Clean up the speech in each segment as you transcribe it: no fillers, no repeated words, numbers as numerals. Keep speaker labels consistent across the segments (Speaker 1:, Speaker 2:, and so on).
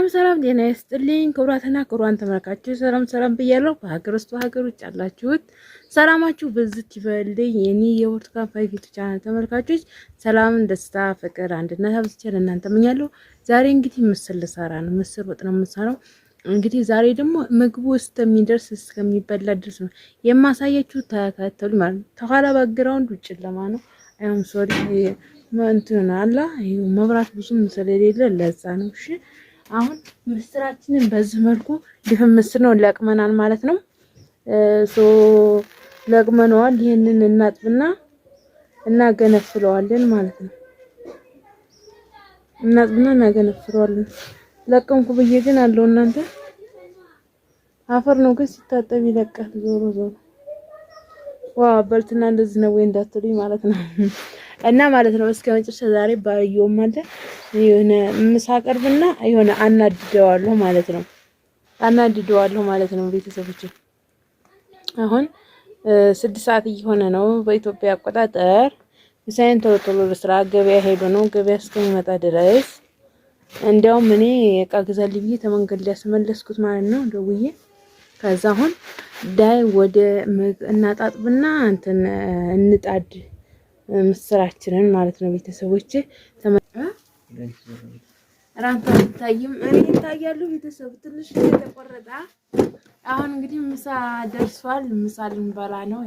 Speaker 1: ሰላም ጤና ይስጥልኝ ክቡራትና ክቡራን ተመልካቾች ሰላም ብያለሁ። በሀገር ውስጥ በሀገር ውጭ ያላችሁት ሰላማችሁ በዝት ይበልልኝ። የኔ የብርቱካን ፋይቪቱ ቻናል ተመልካቾች ሰላምን፣ ደስታ፣ ፍቅር፣ አንድነት አብዝቼ ለእናንተ እመኛለሁ። ዛሬ እንግዲህ ምስር ልሰራ ነው። ምስር ወጥ ነው የምሰራው። እንግዲህ ዛሬ ደግሞ ምግቡ እስከሚደርስ እስከሚበላ ድረስ ነው የማሳያችሁ። ተከታተሉ ማለት ነው። ተኋላ ባግራውንድ ጨለማ ነው። አይም ሶሪ እንትን አላ መብራት ብዙም ስለሌለ ለዛ ነው። እሺ አሁን ምስራችንን በዚህ መልኩ ድፍን ምስር ነው ለቅመናል ማለት ነው። ለቅመነዋል። ይሄንን እናጥብና እናገነፍለዋለን ማለት ነው። እናጥብና እናገነፍለዋለን። ለቀምኩ ብዬ ግን አለው እናንተ አፈር ነው ግን ሲታጠብ ይለቃል። ዞሮ ዋው በልትና እንደዚህ ነው ወይ እንዳትሉኝ ማለት ነው። እና ማለት ነው እስከ መጨረሻ ዛሬ ባየውም አለ የሆነ ምሳቀርብና የሆነ አናድደዋለሁ ማለት ነው ቤተሰቦች። አሁን 6 ሰዓት እየሆነ ነው በኢትዮጵያ አቆጣጠር። ምሳዬን ቶሎ ለስራ ገበያ ሄዶ ነው። ገበያ እስከሚመጣ ድረስ እንዲያውም እኔ ዕቃ ገዛልኝ ብዬ ተመንገድ ላይ ያስመለስኩት ማለት ነው ደውዬ። ከዛ አሁን ዳይ ወደ እናጣጥብና እንጣድ ምስራችንን ማለት ነው ቤተሰቦቼ። ራንታ ታይም እኔ ታያለሁ ቤተሰብ ትንሽ የተቆረጠ። አሁን እንግዲህ ምሳ ደርሷል። ምሳ ልንበላ ነው።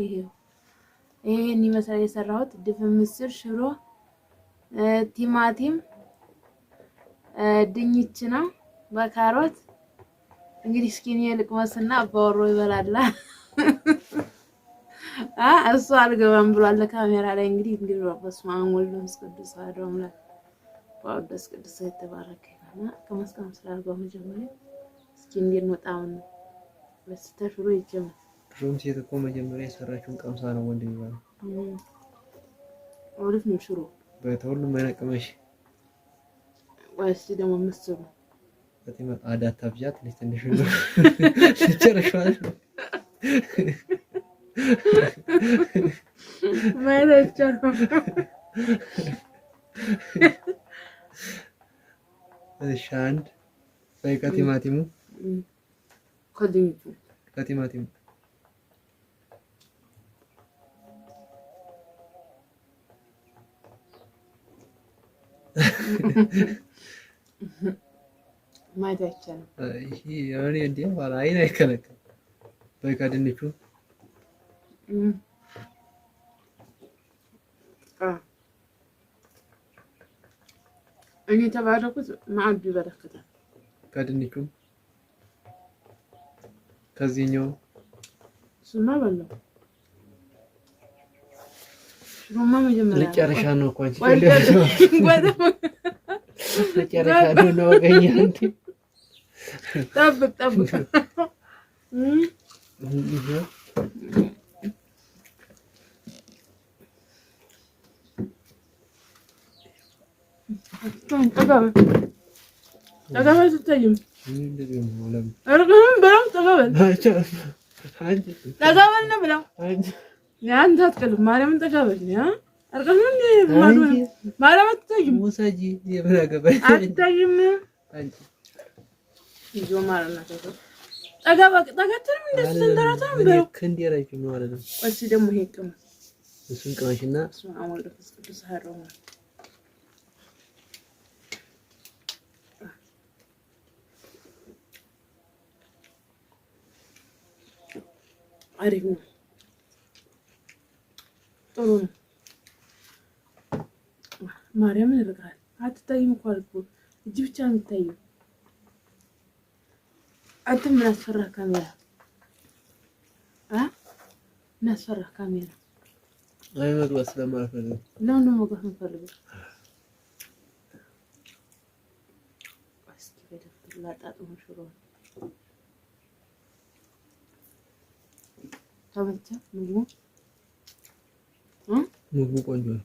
Speaker 1: ይሄን ይመስላል የሰራሁት ድፍን ምስር፣ ሽሮ፣ ቲማቲም፣ ድንች ነው በካሮት። እንግዲህ እስኪ እኔ ልቅመስና አባወሮ ይበላል። እሱ አልገባም ብሏል ለካሜራ ላይ። እንግዲህ በስመ አብ ወወልድ ወመንፈስ ቅዱስ አሐዱ አምላክ ወቅዱስ ቅዱስ የተባረከ ይሁን። ከመስከም ስላልገባ መጀመሪያ እስኪ እንዴት ነው ጣውን በስተሽሮ ይጀምር።
Speaker 2: ሽሮም ሲተኮ መጀመሪያ የሰራችውን ቀምሳ ነው ወንድ ይባላል።
Speaker 1: አሪፍ ነው ሽሮ
Speaker 2: በተሁሉም አይነቅመሽ።
Speaker 1: ወይስ ደግሞ ምስሩ
Speaker 2: በተመ አዳታ ብዛት ለትንሽ ነው ሲጨርሻል
Speaker 1: ማይለቻው
Speaker 2: ሻንድ በከቲማቲሙ ከቲማቲሙ
Speaker 1: ማይታቻው
Speaker 2: ይሄ ያኔ እንዴ ባላ አይን አይከለከል በከድንቹ እኔ ተባረኩት ማዕድ ይበረከታል። ከድንቹም ከዚህኛው ስማ በለው ሽሮማ መጀመሪያ ለጨረሻ ነው እኮ አንቺ ለጨረሻ ነው ወገኛ አንቺ ጠብቅ ተጋበል ትታይም እንደዚህ ነው ለምን አርገም በላም ተጋበል ነው ብላ ያን ታጥቅል ማርያምን ተጋበል ያ አርገም ነው ማርያም ትታይም ወሳጂ የበላገበል አትታይም አንቺ ይዞ ማርያም ተጋበል እንደዚህ ተንተራታም በለው ክንዴራይ ነው ማለት ነው። እሺ ደግሞ ሄቅም እሱን ቅመሽና እሱን አሞልደ ቅዱስ ሀረው አሪፍ ነው። ጥሩ ነው። ማርያምን ይርቃል። አትታይም እኮ አልኩ እጅ ብቻ ነው የሚታየው። አንተ ምን አስፈራ ካሜራ ምን አስፈራ ካሜራ አይመጣው ስለማልፈልግ ለምን ነው መግባት የምፈልገው? እስኪ በደፍር ላጣጥሙ ሽሮ ታመጣ ምግቡ ቆንጆ ነው።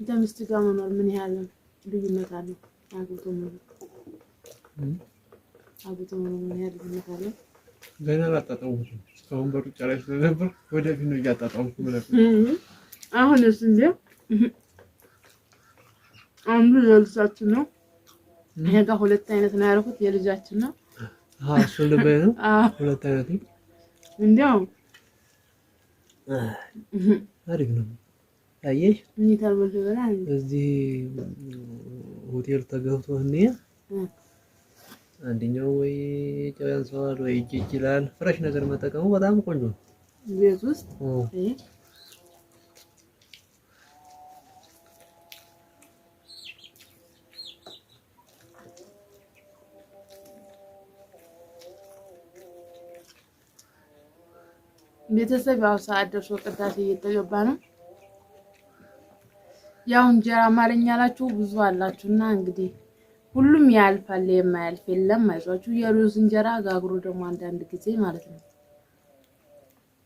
Speaker 2: እንደምስት ጋር መኖር ምን ያህል ልዩነት አለው? አግብቶ መኖር ምን ያህል ልዩነት አለው? ገና አላጣጣምኩትም እስካሁን በሩጫ ላይ ስለነበር ወደፊት ነው እያጣጣምኩ ነበር። አሁን እንዴ
Speaker 1: አንዱ የልጃችን ነው። ይሄ ጋር ሁለት አይነት ነው ያደረኩት የልጃችን ነው።
Speaker 2: እሱ ልበይ ነው ሁለት አይነት ነው።
Speaker 1: እንዲያው
Speaker 2: አሪፍ ነው። አየሽ
Speaker 1: ምን ተበልበላ
Speaker 2: እዚህ ሆቴል ተገብቶ እኔ አንደኛው ወይ ጨው ያንሰዋል ወይ እጅ ይላል። ፍሬሽ ነገር መጠቀሙ በጣም ቆንጆ ነው።
Speaker 1: ቤት ውስጥ ቤተሰብ ያው ሰዓት ደርሶ ቅዳሴ እየተገባ ነው። ያው እንጀራ አማርኛ አላችሁ ብዙ አላችሁና እንግዲህ ሁሉም ያልፋል፣ የማያልፍ የለም። አይዟችሁ። የሩዝ እንጀራ ጋግሩ ደግሞ አንዳንድ ጊዜ ማለት ነው።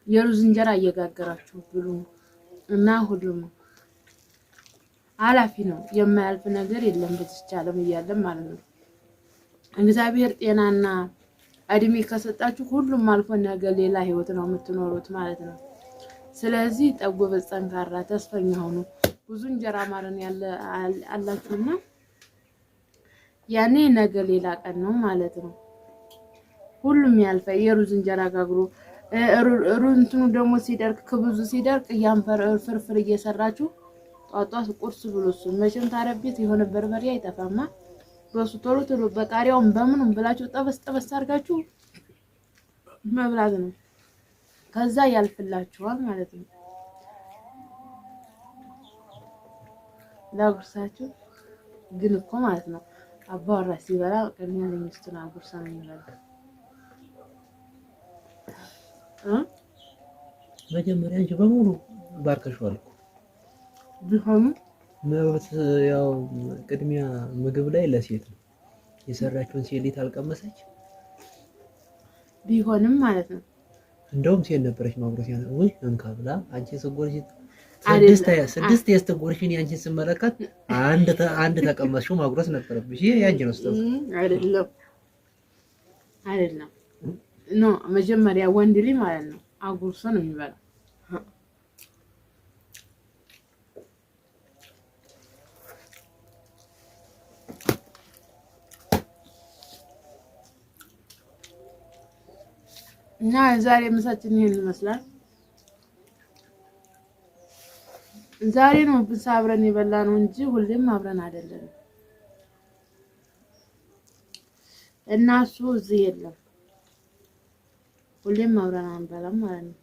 Speaker 1: የሩዝ እንጀራ እየጋገራችሁ ብሉ እና ሁሉም አላፊ ነው። የማያልፍ ነገር የለም በዚች ዓለም እያለም ማለት ነው። እግዚአብሔር ጤናና እድሜ ከሰጣችሁ ሁሉም አልፎ ነገ ሌላ ህይወት ነው የምትኖሩት ማለት ነው። ስለዚህ ጠጎበዝ፣ ጠንካራ፣ ተስፈኛ ሆኑ። ብዙ እንጀራ ማረን አላችሁና ያኔ ነገ ሌላ ቀን ነው ማለት ነው። ሁሉም ያልፋል። የሩዝ እንጀራ ጋግሩ። ሩንቱኑ ደግሞ ሲደርቅ ክብዙ ሲደርቅ ያንፈር ፍርፍር እየሰራችሁ ጧጧት ቁርስ ብሉ። እሱ መቼም ታረቢት የሆነ በርበሬ አይጠፋማ። በሱ ቶሎ ቶሎ በቃሪያውም በምኑም ብላችሁ ጠበስ ጠበስ አድርጋችሁ መብላት ነው። ከዛ ያልፍላችኋል ማለት ነው። ላጉርሳችሁ ግን እኮ ማለት ነው አባወራ ሲበላ ቅድሚያ ለሚስቱን አጉርሳ ነው የሚበላው።
Speaker 2: መጀመሪያ እንጂ በሙሉ ባርከሽዋል እኮ
Speaker 1: ቢሆንም
Speaker 2: መብት ያው ቅድሚያ ምግብ ላይ ለሴት ነው የሰራችውን ሴት አልቀመሰች
Speaker 1: ቢሆንም ማለት ነው።
Speaker 2: እንደውም ሴት ነበረች ማጉረስ ያለው ወይ እንካብላ አንቺ ስጎርሽ ስድስት የስተጎርሽን ያንቺን ስመለከት አንድ ተቀመጥሽው ማጉረስ ነበረብሽ። ይሄ ያንቺ ነው ስተው
Speaker 1: አይደለም ኖ መጀመሪያ ወንድ ልጅ ማለት ነው አጉርሶ ነው የሚበላው። እና ዛሬ ምሳችን ይሄን ይመስላል። ዛሬ ነው ብቻ አብረን የበላነው እንጂ ሁሌም አብረን አይደለም። እና እሱ እዚህ የለም። ሁሌም አብረን አንበላም ማለት ነው።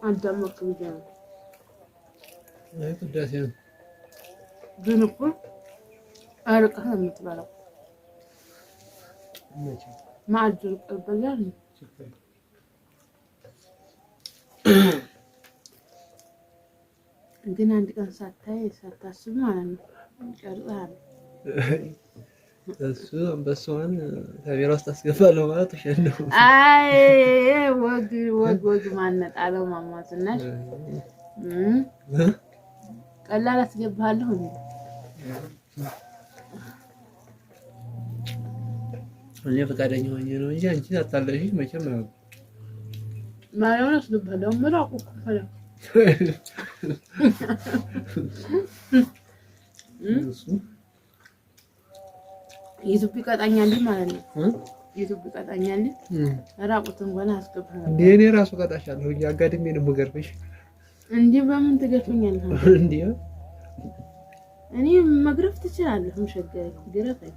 Speaker 1: አዳመቅ ብቻ ነው
Speaker 2: ቅዳሴ ነው
Speaker 1: ግን እኮ አርቀህ ነው የምትበላው። ማዕድ ይበላል ግን አንድ ቀን ሳታስብ ማለት ነው ይቀርጻል።
Speaker 2: እሱ አንበሳውን ካሜራ ውስጥ አስገባለሁ ማለት ተሸነፉ።
Speaker 1: አይ ወግ ማነጣለው ማማዝናሽ ቀላል አስገባለሁ እንዴ?
Speaker 2: እኔ ፈቃደኛ ሆኜ ነው እንጂ አንቺ አታለሽ መቼም ነው
Speaker 1: ማየውን አስገባለሁ ምራቁ ፈለ ዩቲዩብ ቀጣኛል ማለት ነው። ዩቲዩብ ቀጣኛል ራቁት እንኳን አስገባለሁ
Speaker 2: እንዴ? እኔ ራሱ ቀጣሻለሁ ያጋድሜ ነው የምገርፍሽ
Speaker 1: እንዴ? በምን ትገርፈኛለህ
Speaker 2: እንዴ?
Speaker 1: እኔ መግረፍ ትችላለህ። ምሸገር ግረፈኝ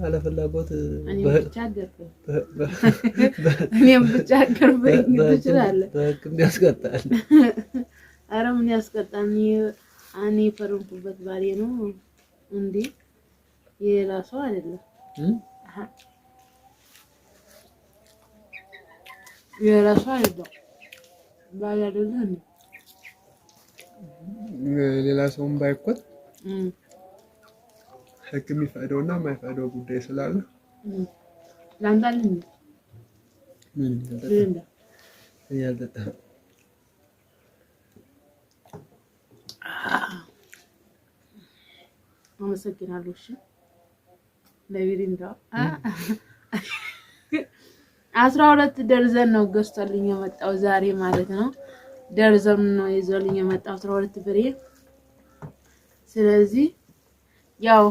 Speaker 2: على فلاقوت
Speaker 1: أنا بتشاجر أنا بتشاجر بتشلال
Speaker 2: كم يسقطان
Speaker 1: أرى من يسقطني أنا فرم كوبت بارينو عندي يلا سؤال الله يلا سؤال الله ባያደርገን
Speaker 2: ሌላ ሰውም ባይቆጥ ህግ የሚፈቅደውና የማይፈቅደው ጉዳይ ስላለ
Speaker 1: ላንታልን
Speaker 2: ምን ያልተጣ
Speaker 1: አመሰግናለሁ። እሺ ለቪዲዮ 12 ደርዘን ነው ገዝቶልኝ የመጣው ዛሬ ማለት ነው። ደርዘን ነው ይዞልኝ የመጣው 12 ፍሬ። ስለዚህ ያው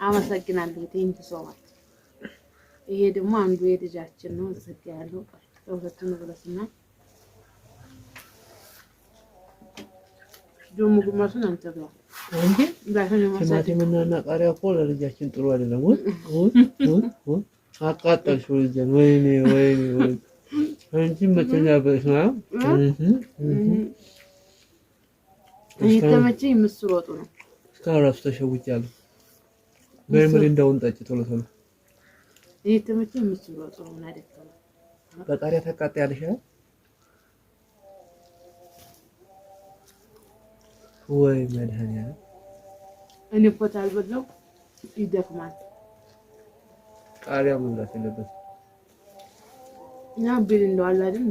Speaker 1: አመሰግናለሁ። ቴንኪ ሶ ማች። ይሄ ደግሞ አንዱ የልጃችን ነው። ተሰግያለሁ። ሁለቱን ብለስና ደግሞ ግማሹን አንተ ብላ
Speaker 2: እንዴ ቲማቲምና ቃሪያ እኮ ለልጃችን ጥሩ አይደለም። ወይ አቃጠልሽው ልጄን። ወይኔ አንቺ መቼኛ በስማ
Speaker 1: የተመቸኝ ምስር ወጡ ነው።
Speaker 2: እስካሁን እራሱ ተሸውጃለሁ። በምሪ እንዳውን ጠጭ ቶሎ የተመቸኝ ምስር ወጡ ነው። እናደከለ በቃሪያ ታቃጥያለሽ አይደል? ወይ መድኃኒዓለም
Speaker 1: እኔ እኮ ታልበላው ይደክማል።
Speaker 2: ቃሪያ መብላት የለበትም።
Speaker 1: ቢል እንደው አለ አይደል